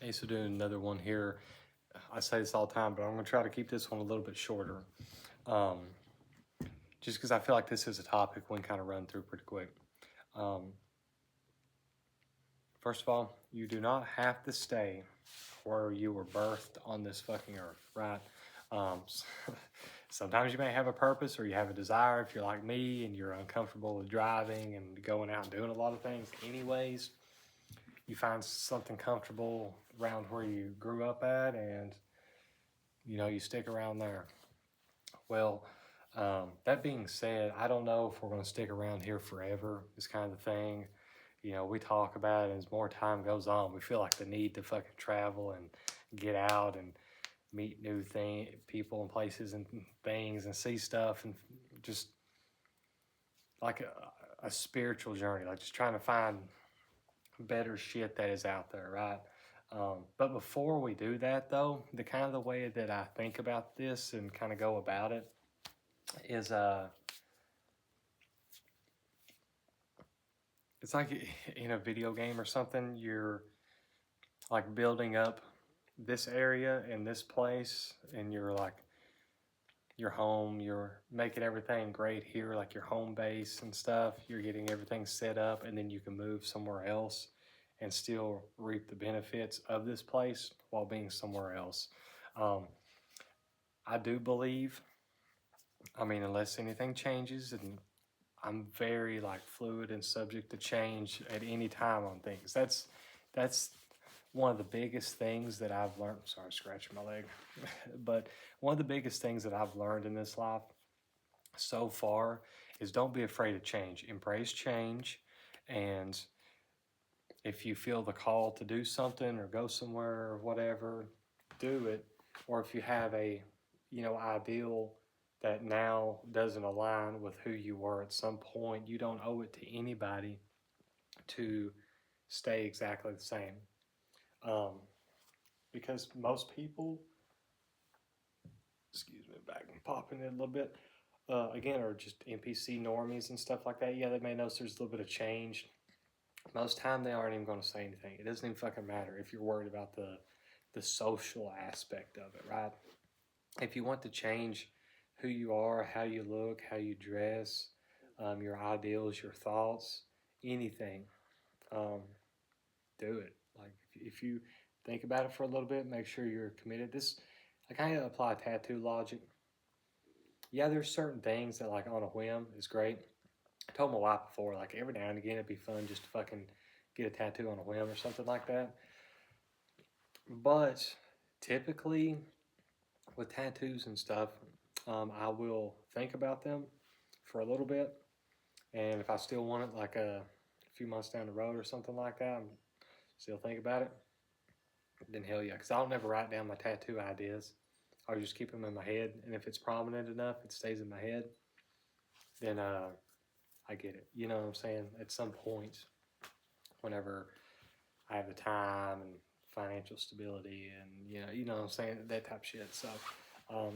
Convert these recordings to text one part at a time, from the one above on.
Hey, so doing another one here. I say this all the time, but I'm going to try to keep this one a little bit shorter. Um, just because I feel like this is a topic we can kind of run through pretty quick. Um, First of all, you do not have to stay where you were birthed on this fucking earth, right? Um, Sometimes you may have a purpose or you have a desire if you're like me and you're uncomfortable with driving and going out and doing a lot of things anyways. You find something comfortable around where you grew up at and you stick around there. Well, that being said, I don't know if we're going to stick around here forever. Is kind of the thing. We talk about it as more time goes on. We feel like the need to fucking travel and get out and meet new people and places and things and see stuff and just like a spiritual journey, like just trying to find better shit that is out there, right? But before we do that, though, the kind of the way that I think about this and kind of go about it is it's like in a video game or something. You're like building up this area and this place, and you're like your home. You're making everything great here, like your home base and stuff. You're getting everything set up, and then you can move somewhere else and still reap the benefits of this place while being somewhere else. Um, I do believe, I mean, unless anything changes, and I'm very like fluid and subject to change at any time on things. That's one of the biggest things that I've learned. Sorry, scratching my leg. But one of the biggest things that I've learned in this life so far is don't be afraid of change. Embrace change, and if you feel the call to do something or go somewhere or whatever, do it. Or if you have a ideal that now doesn't align with who you were at some point, you don't owe it to anybody to stay exactly the same. Um, because most people, excuse me, back and popping in a little bit, again, are just NPC normies and stuff like that. Yeah, they may notice there's a little bit of change. Most time they aren't even going to say anything. It doesn't even fucking matter if you're worried about the social aspect of it, right? If you want to change who you are, how you look, how you dress, your ideals, your thoughts, anything, um, do it. Like if you think about it for a little bit, make sure you're committed. This I kind of apply tattoo logic. Yeah, there's certain things that like on a whim is great. I told my wife before, like every now and again it'd be fun just to fucking get a tattoo on a whim or something like that. But typically with tattoos and stuff, I will think about them for a little bit, and if I still want it, like a few months down the road or something like that, and still think about it, then hell yeah. Because I'll never write down my tattoo ideas. I'll just keep them in my head, and if it's prominent enough, it stays in my head. Then I get it. You know what I'm saying? At some point, whenever I have the time and financial stability, and you know what I'm saying, that type of shit. Um,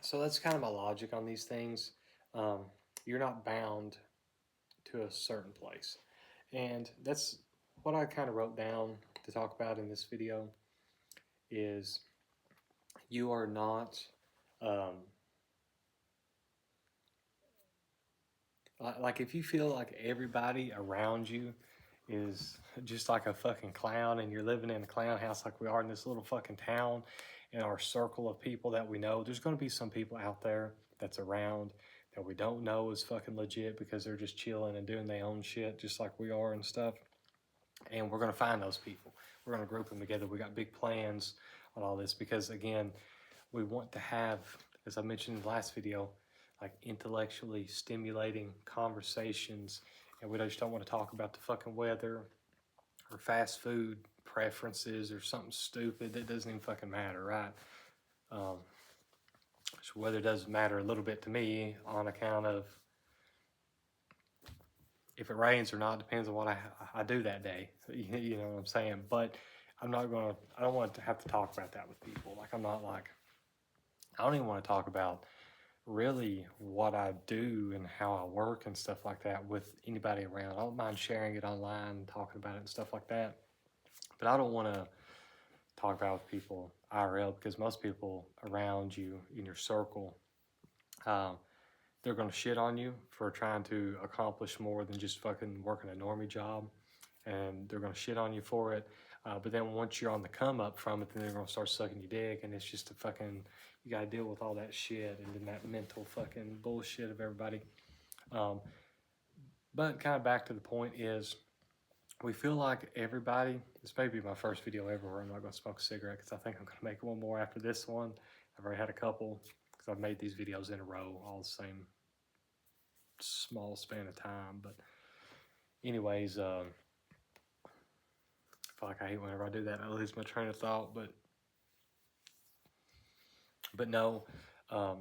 so that's kind of my logic on these things. Um, you're not bound to a certain place, and that's what I kind of wrote down to talk about in this video. Is you are not um, like if you feel like everybody around you is just like a fucking clown and you're living in a clown house like we are in this little fucking town in our circle of people that we know, there's going to be some people out there that's around that we don't know is fucking legit because they're just chilling and doing their own shit just like we are and stuff. And we're going to find those people. We're going to group them together. We got big plans on all this because, again, we want to have, as I mentioned in the last video, like intellectually stimulating conversations. And we just don't want to talk about the fucking weather or fast food preferences or something stupid that doesn't even fucking matter, right? Um, so weather does matter a little bit to me on account of if it rains or not depends on what I do that day. You know what I'm saying? But I don't want to have to talk about that with people. Like, I don't even want to talk about really what I do and how I work and stuff like that with anybody around. I don't mind sharing it online, talking about it and stuff like that. But I don't want to talk about with people IRL because most people around you in your circle, um, they're going to shit on you for trying to accomplish more than just fucking working a normie job, and they're going to shit on you for it. But then once you're on the come up from it, then they're going to start sucking your dick, and it's just a fucking, you got to deal with all that shit and then that mental fucking bullshit of everybody. Um, but kind of back to the point is, we feel like everybody, this may be my first video ever where I'm not going to smoke a cigarette because I think I'm going to make one more after this one. I've already had a couple because I've made these videos in a row, all the same small span of time. But anyways, I feel like I hate whenever I do that. I lose my train of thought, but no, um,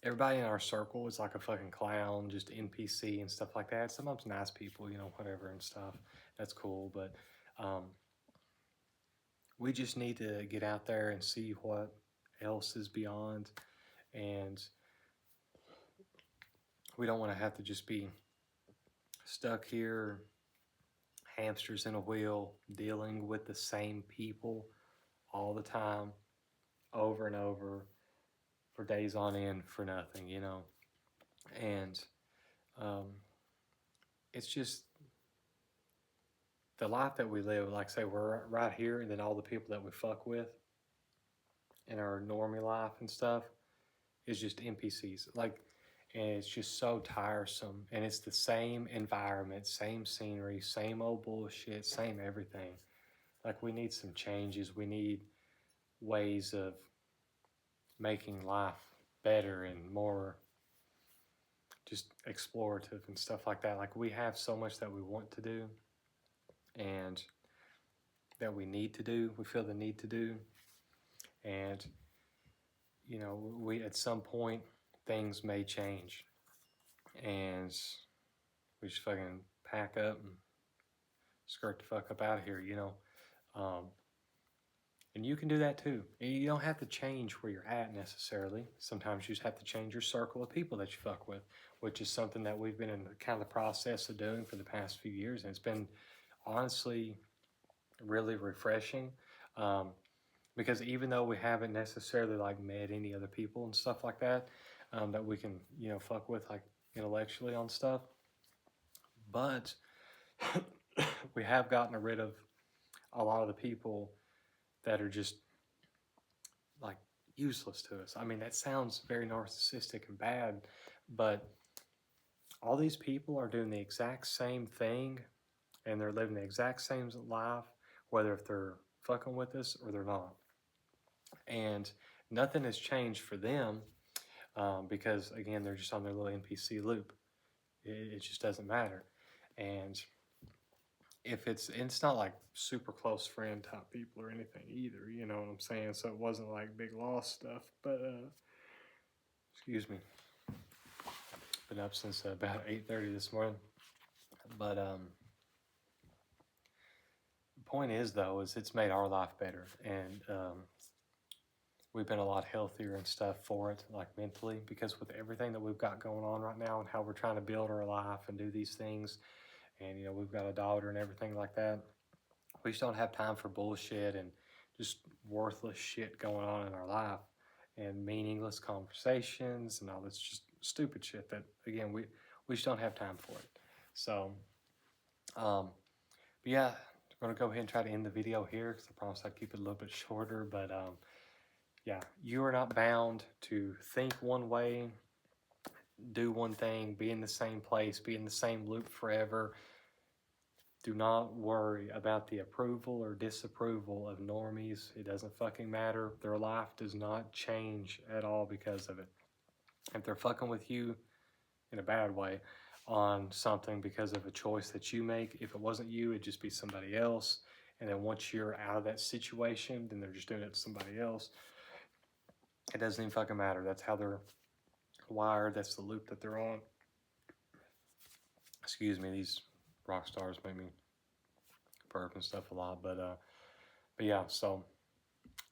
everybody in our circle is like a fucking clown, just NPC and stuff like that. Sometimes nice people, you know, whatever and stuff. That's cool, but we just need to get out there and see what else is beyond, and we don't want to have to just be stuck here, hamsters in a wheel, dealing with the same people all the time, over and over, for days on end for nothing, you know. And um, it's just the life that we live. Like I say, we're right here, and then all the people that we fuck with in our normie life and stuff is just NPCs. Like, and it's just so tiresome. And it's the same environment, same scenery, same old bullshit, same everything. Like, we need some changes. We need ways of making life better and more just explorative and stuff like that. Like, we have so much that we want to do and that we need to do. We feel the need to do. And, you know, we at some point things may change. And we just fucking pack up and skirt the fuck up out of here, you know. And you can do that too. And you don't have to change where you're at necessarily. Sometimes you just have to change your circle of people that you fuck with, which is something that we've been in kind of the process of doing for the past few years. And it's been honestly really refreshing. Because even though we haven't necessarily like met any other people and stuff like that, that we can, you know, fuck with like intellectually on stuff, but we have gotten rid of a lot of the people that are just like useless to us. I mean, that sounds very narcissistic and bad, but all these people are doing the exact same thing and they're living the exact same life, whether if they're fucking with us or they're not. And nothing has changed for them because, again, they're just on their little NPC loop. It just doesn't matter. And if it's not like super close friend type people or anything either, you know what I'm saying? So it wasn't like big loss stuff, but excuse me, been up since about 8:30 this morning. But the point is though, is it's made our life better, and we've been a lot healthier and stuff for it, like mentally, because with everything that we've got going on right now and how we're trying to build our life and do these things, and you know, we've got a daughter and everything like that, we just don't have time for bullshit and just worthless shit going on in our life and meaningless conversations and all this just stupid shit that, again, we just don't have time for it. So but yeah, I'm gonna go ahead and try to end the video here because I promised I'd keep it a little bit shorter. But yeah, you are not bound to think one way, do one thing, be in the same place, be in the same loop forever. Do not worry about the approval or disapproval of normies. It doesn't fucking matter. Their life does not change at all because of it. If they're fucking with you in a bad way on something because of a choice that you make, if it wasn't you, it'd just be somebody else. And then once you're out of that situation, then they're just doing it to somebody else. It doesn't even fucking matter. That's how they're wired. That's the loop that they're on. Excuse me, these rock stars make me burp and stuff a lot. But yeah, so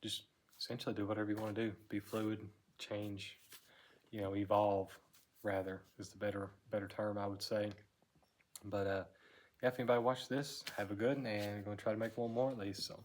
just essentially do whatever you want to do. Be fluid, change, you know, evolve rather is the better term, I would say. But yeah, if anybody watched this, have a good, and I'm gonna try to make one more at least. So.